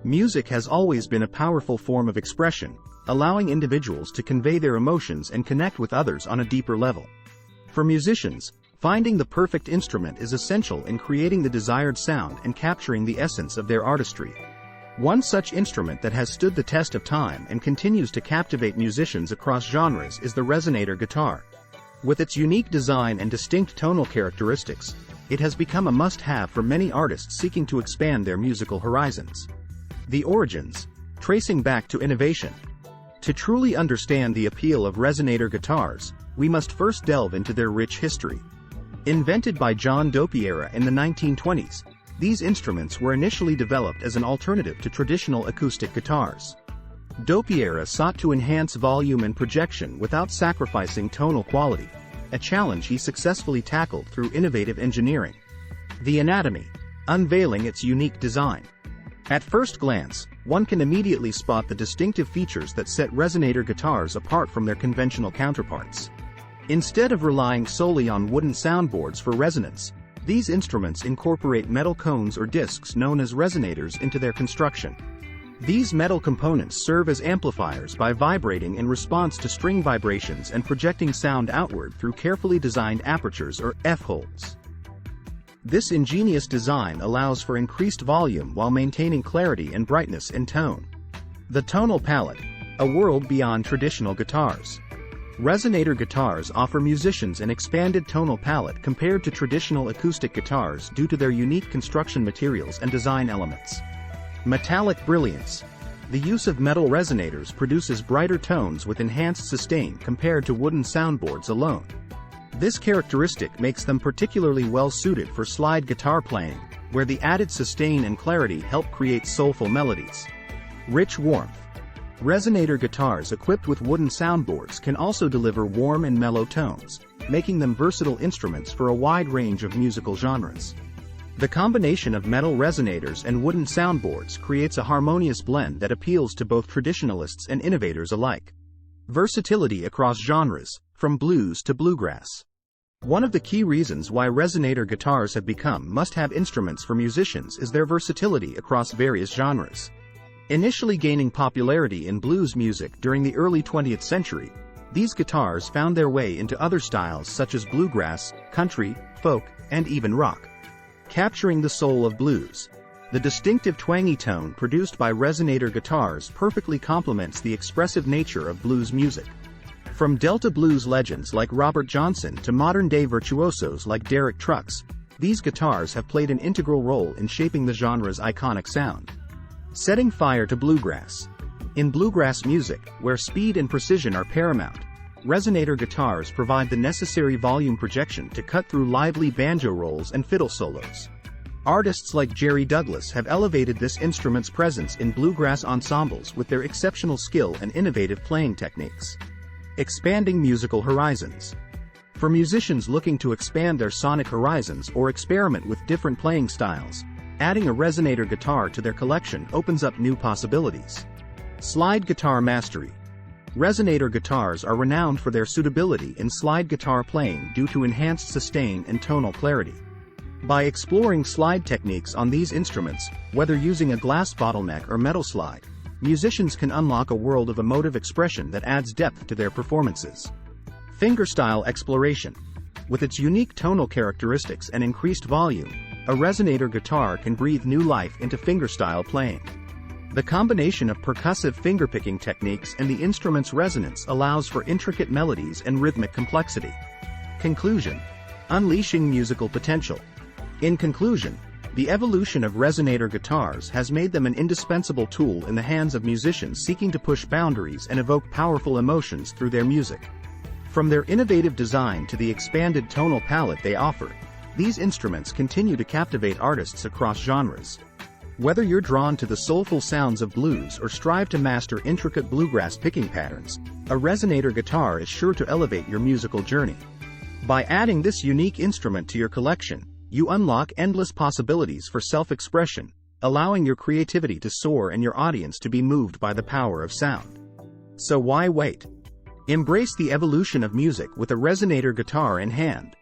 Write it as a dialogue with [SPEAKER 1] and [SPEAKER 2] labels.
[SPEAKER 1] Music has always been a powerful form of expression, allowing individuals to convey their emotions and connect with others on a deeper level. For musicians, finding the perfect instrument is essential in creating the desired sound and capturing the essence of their artistry. One such instrument that has stood the test of time and continues to captivate musicians across genres is the Resonator guitar. With its unique design and distinct tonal characteristics, it has become a must-have for many artists seeking to expand their musical horizons. The origins, tracing back to innovation. To truly understand the appeal of Resonator guitars, we must first delve into their rich history. Invented by John Dopiera in the 1920s, these instruments were initially developed as an alternative to traditional acoustic guitars. Dopiera sought to enhance volume and projection without sacrificing tonal quality, a challenge he successfully tackled through innovative engineering. The anatomy, unveiling its unique design. At first glance, one can immediately spot the distinctive features that set Resonator guitars apart from their conventional counterparts. Instead of relying solely on wooden soundboards for resonance, these instruments incorporate metal cones or discs known as resonators into their construction. These metal components serve as amplifiers by vibrating in response to string vibrations and projecting sound outward through carefully designed apertures or F-holes. This ingenious design allows for increased volume while maintaining clarity and brightness in tone. The tonal palette, a world beyond traditional guitars. Resonator guitars offer musicians an expanded tonal palette compared to traditional acoustic guitars due to their unique construction materials and design elements. Metallic brilliance. The use of metal resonators produces brighter tones with enhanced sustain compared to wooden soundboards alone. This characteristic makes them particularly well suited for slide guitar playing, where the added sustain and clarity help create soulful melodies. Rich warmth. Resonator guitars equipped with wooden soundboards can also deliver warm and mellow tones, making them versatile instruments for a wide range of musical genres. The combination of metal resonators and wooden soundboards creates a harmonious blend that appeals to both traditionalists and innovators alike. Versatility across genres, from blues to bluegrass. One of the key reasons why Resonator guitars have become must-have instruments for musicians is their versatility across various genres. Initially gaining popularity in blues music during the early 20th century, these guitars found their way into other styles such as bluegrass, country, folk, and even rock. Capturing the soul of blues. The distinctive twangy tone produced by Resonator guitars perfectly complements the expressive nature of blues music. From Delta blues legends like Robert Johnson to modern-day virtuosos like Derek Trucks, these guitars have played an integral role in shaping the genre's iconic sound. Setting fire to bluegrass. In bluegrass music, where speed and precision are paramount, Resonator guitars provide the necessary volume projection to cut through lively banjo rolls and fiddle solos. Artists like Jerry Douglas have elevated this instrument's presence in bluegrass ensembles with their exceptional skill and innovative playing techniques. Expanding musical horizons. For musicians looking to expand their sonic horizons or experiment with different playing styles, adding a Resonator guitar to their collection opens up new possibilities. Slide guitar mastery. Resonator guitars are renowned for their suitability in slide guitar playing due to enhanced sustain and tonal clarity. By exploring slide techniques on these instruments, whether using a glass bottleneck or metal slide, musicians can unlock a world of emotive expression that adds depth to their performances. Fingerstyle exploration. With its unique tonal characteristics and increased volume, a Resonator guitar can breathe new life into fingerstyle playing. The combination of percussive fingerpicking techniques and the instrument's resonance allows for intricate melodies and rhythmic complexity. Conclusion. Unleashing musical potential. In conclusion, the evolution of Resonator guitars has made them an indispensable tool in the hands of musicians seeking to push boundaries and evoke powerful emotions through their music. From their innovative design to the expanded tonal palette they offer, these instruments continue to captivate artists across genres. Whether you're drawn to the soulful sounds of blues or strive to master intricate bluegrass picking patterns, a Resonator guitar is sure to elevate your musical journey. By adding this unique instrument to your collection, you unlock endless possibilities for self-expression, allowing your creativity to soar and your audience to be moved by the power of sound. So why wait? Embrace the evolution of music with a Resonator guitar in hand.